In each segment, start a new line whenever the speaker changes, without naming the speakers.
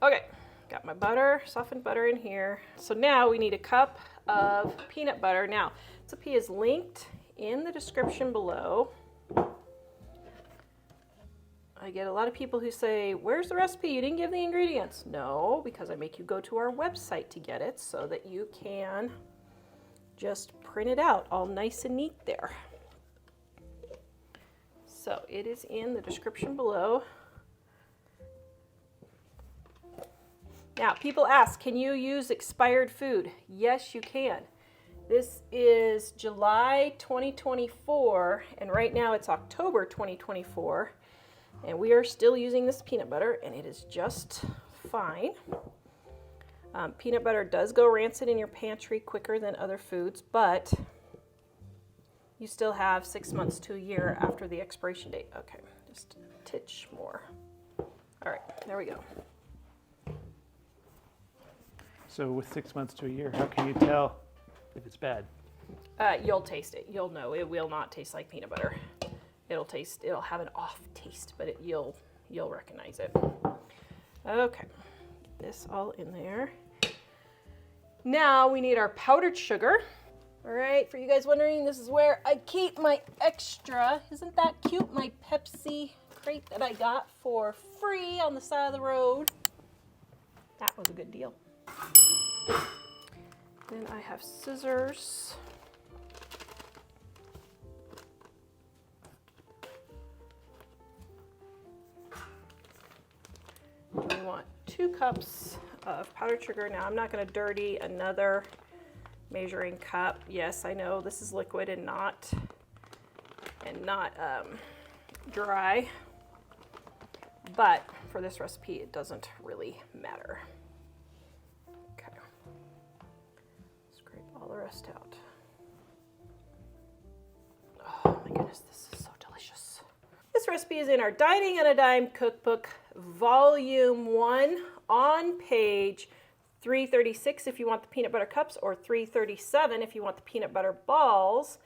Okay, got my butter, softened butter in here. So now we need a cup of peanut butter. Now, recipe is linked in the description below. I get a lot of people who say, where's the recipe? You didn't give the ingredients. No, because I make you go to our website to get it so that you can just print it out all nice and neat there. So it is in the description below. Now, people ask, can you use expired food? Yes, you can. This is July 2024, and right now it's October 2024, and we are still using this peanut butter, and it is just fine. Peanut butter does go rancid in your pantry quicker than other foods, but you still have 6 months to a year after the expiration date. Okay, just a titch more. All right, there we go.
So with 6 months to a year, how can you tell if it's bad?
You'll taste it. You'll know. It will not taste like peanut butter. It'll have an off taste, but you'll recognize it. Okay, this all in there. Now we need our powdered sugar. All right, for you guys wondering, this is where I keep my extra. Isn't that cute? My Pepsi crate that I got for free on the side of the road. That was a good deal. Then I have scissors. We want 2 cups of powdered sugar. Now I'm not going to dirty another measuring cup. Yes, I know this is liquid and not dry, but for this recipe it doesn't really matter. Okay, scrape all the rest out. Oh my goodness, this is so delicious. This recipe is in our Dining on a Dime cookbook, volume 1, on page 336 if you want the peanut butter cups, or 337 if you want the peanut butter balls.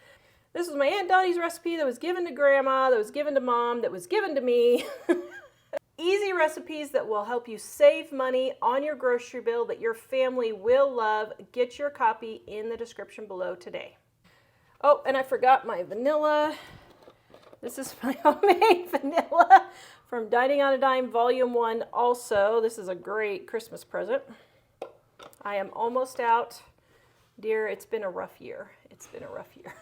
This was my Aunt Donnie's recipe that was given to Grandma, that was given to Mom, that was given to me. Easy recipes that will help you save money on your grocery bill that your family will love. Get your copy in the description below today. Oh, and I forgot my vanilla. This is my homemade vanilla from Dining on a Dime, volume 1 also. This is a great Christmas present. I am almost out. Dear, it's been a rough year. It's been a rough year.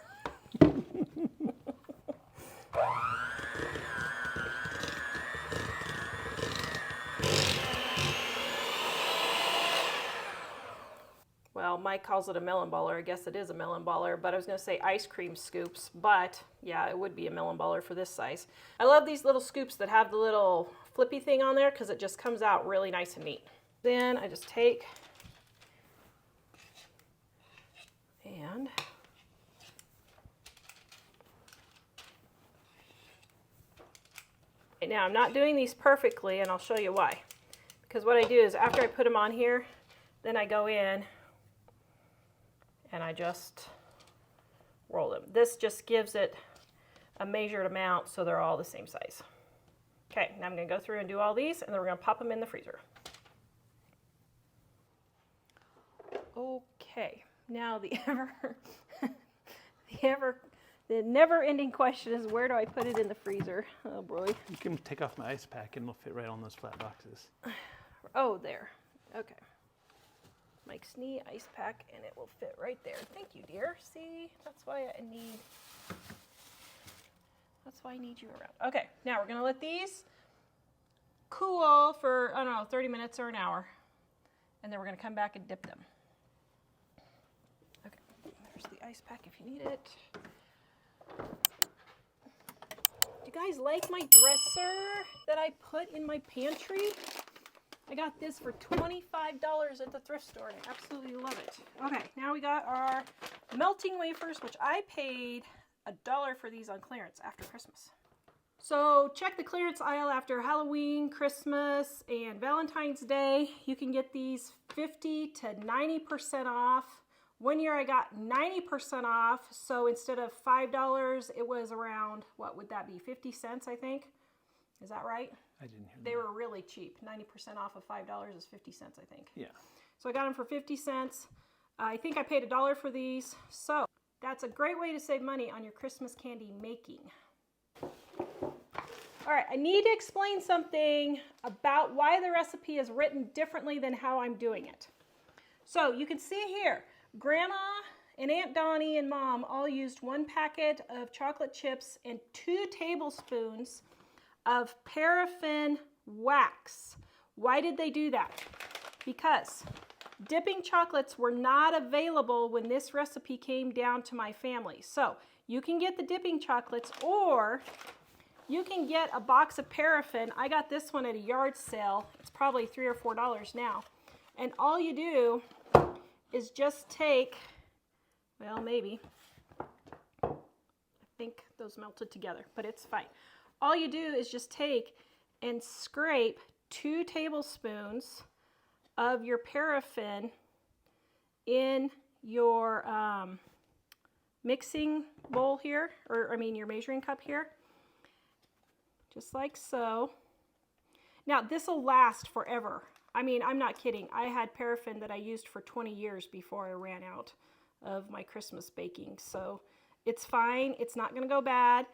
Well, Mike calls it a melon baller. I guess it is a melon baller, but I was going to say ice cream scoops, but yeah, it would be a melon baller for this size. I love these little scoops that have the little flippy thing on there because it just comes out really nice and neat. Then I just take and now I'm not doing these perfectly, and I'll show you why. Because what I do is after I put them on here, then I go in and I just roll them. This just gives it a measured amount so they're all the same size. Okay, now I'm going to go through and do all these, and then we're going to pop them in the freezer. Okay, now the never-ending question is, where do I put it in the freezer? Oh boy.
You can take off my ice pack and it'll fit right on those flat boxes.
Oh, there. Okay. Mike's knee ice pack, and it will fit right there. Thank you, dear. See, that's why I need you around. Okay, now we're gonna let these cool for, I don't know, 30 minutes or an hour, and then we're gonna come back and dip them. Okay, there's the ice pack if you need it. Do you guys like my dresser that I put in my pantry? I got this for $25 at the thrift store, and I absolutely love it. Okay, now we got our melting wafers, which I paid $1 for these on clearance after Christmas. So check the clearance aisle after Halloween, Christmas, and Valentine's Day. You can get these 50 to 90% off. One year I got 90% off, so instead of $5, it was around, what would that be, 50 cents, I think? Is that right?
I didn't hear
They
that.
were really cheap. 90% off of $5 is 50 cents, I think.
Yeah.
So I got them for 50 cents. I think I paid $1 for these. So that's a great way to save money on your Christmas candy making. All right, I need to explain something about why the recipe is written differently than how I'm doing it. So you can see here, Grandma and Aunt Donnie and Mom all used 1 packet of chocolate chips and 2 tablespoons of paraffin wax. Why did they do that? Because dipping chocolates were not available when this recipe came down to my family. So you can get the dipping chocolates, or you can get a box of paraffin. I got this one at a yard sale. It's probably $3 or $4 now. And all you do is just take, well, maybe, I think those melted together, but it's fine. All you do is just take and scrape 2 tablespoons of your paraffin in your mixing bowl here, or your measuring cup here, just like so. Now this will last forever. I'm not kidding. I had paraffin that I used for 20 years before I ran out of my Christmas baking, so it's fine. It's not going to go bad.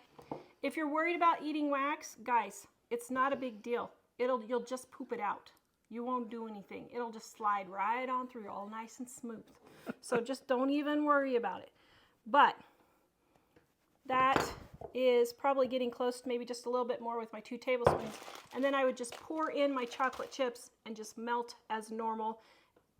If you're worried about eating wax, guys, it's not a big deal. You'll just poop it out. You won't do anything. It'll just slide right on through, all nice and smooth. So just don't even worry about it. But that is probably getting close to maybe just a little bit more with my 2 tablespoons. And then I would just pour in my chocolate chips and just melt as normal,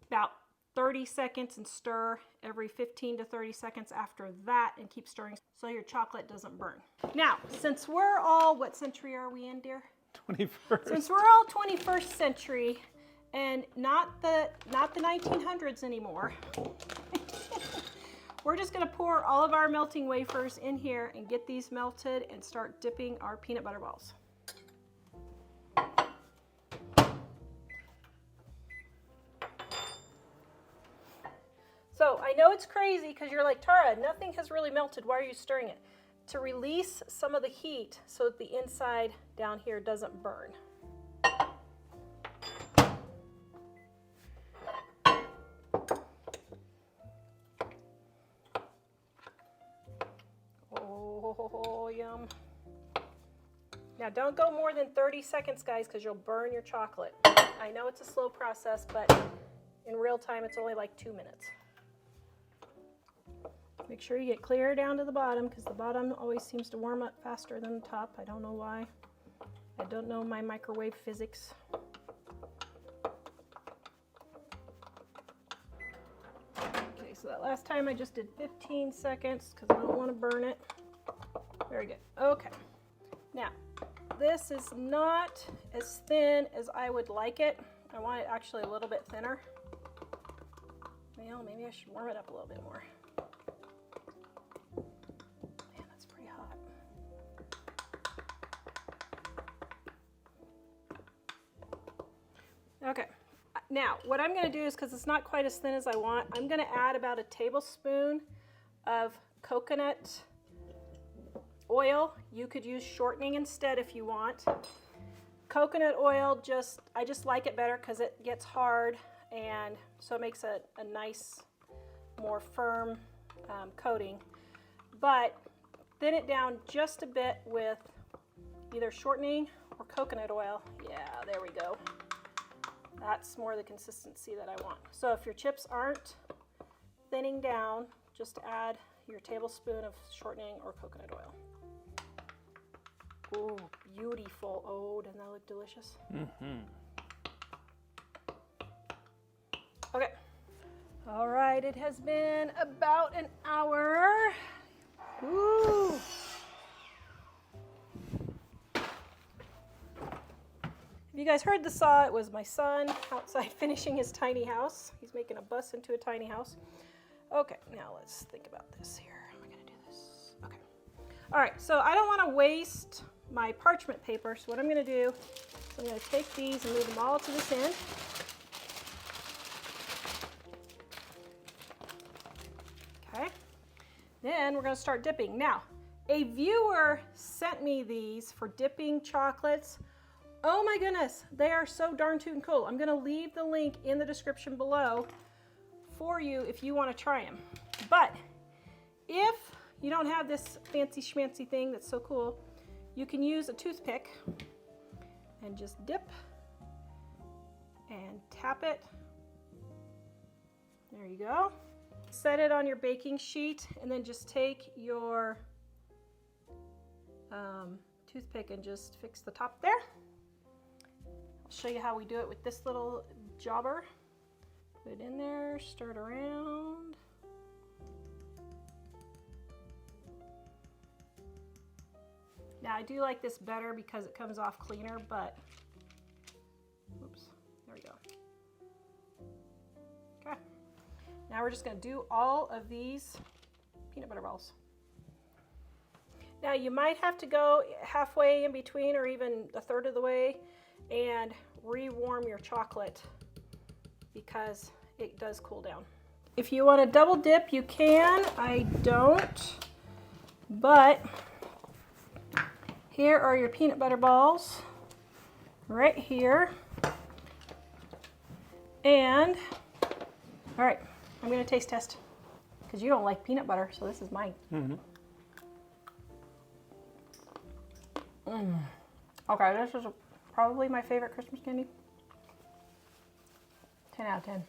about 30 seconds, and stir every 15 to 30 seconds after that, and keep stirring so your chocolate doesn't burn. Now, since we're all, what century are we in, dear?
21st.
Since we're all 21st century and not the 1900s anymore, we're just going to pour all of our melting wafers in here and get these melted and start dipping our peanut butter balls. So I know it's crazy because you're like, Tara, nothing has really melted. Why are you stirring it? To release some of the heat so that the inside down here doesn't burn. Oh, yum. Now don't go more than 30 seconds, guys, because you'll burn your chocolate. I know it's a slow process, but in real time it's only like 2 minutes. Make sure you get clear down to the bottom, because the bottom always seems to warm up faster than the top. I don't know why. I don't know my microwave physics. Okay, so that last time I just did 15 seconds because I don't want to burn it. Very good. Okay. Now, this is not as thin as I would like it. I want it actually a little bit thinner. Well, maybe I should warm it up a little bit more. Man, that's pretty hot. Okay. Now, what I'm going to do is, because it's not quite as thin as I want, I'm going to add about a tablespoon of coconut oil. You could use shortening instead if you want. Coconut oil, I just like it better because it gets hard, and so it makes a nice, more firm coating. But thin it down just a bit with either shortening or coconut oil. Yeah, there we go. That's more the consistency that I want. So if your chips aren't thinning down, just add your tablespoon of shortening or coconut oil. Ooh, beautiful. Oh, doesn't that look delicious? Mm-hmm. Okay. All right, it has been about an hour. Ooh. If you guys heard the saw, it was my son outside finishing his tiny house. He's making a bus into a tiny house. Okay, now let's think about this here. How am I going to do this? Okay. All right, so I don't want to waste my parchment paper, so what I'm going to do is I'm going to take these and move them all to this end. Okay. Then we're going to start dipping. Now, a viewer sent me these for dipping chocolates Oh my goodness, they are so darn tootin' cool. I'm gonna leave the link in the description below for you if you wanna try them. But if you don't have this fancy schmancy thing that's so cool, you can use a toothpick and just dip and tap it. There you go. Set it on your baking sheet and then just take your toothpick and just fix the top there. I'll show you how we do it with this little jobber. Put it in there, stir it around. Now I do like this better because it comes off cleaner, but oops, there we go. Okay, now we're just gonna do all of these peanut butter balls. Now you might have to go halfway in between or even a third of the way and re-warm your chocolate because it does cool down. If you want to double dip, you can. I don't, but here are your peanut butter balls right here. And all right, I'm going to taste test because you don't like peanut butter, so this is mine. Okay, this is probably my favorite Christmas candy. 10 out of 10.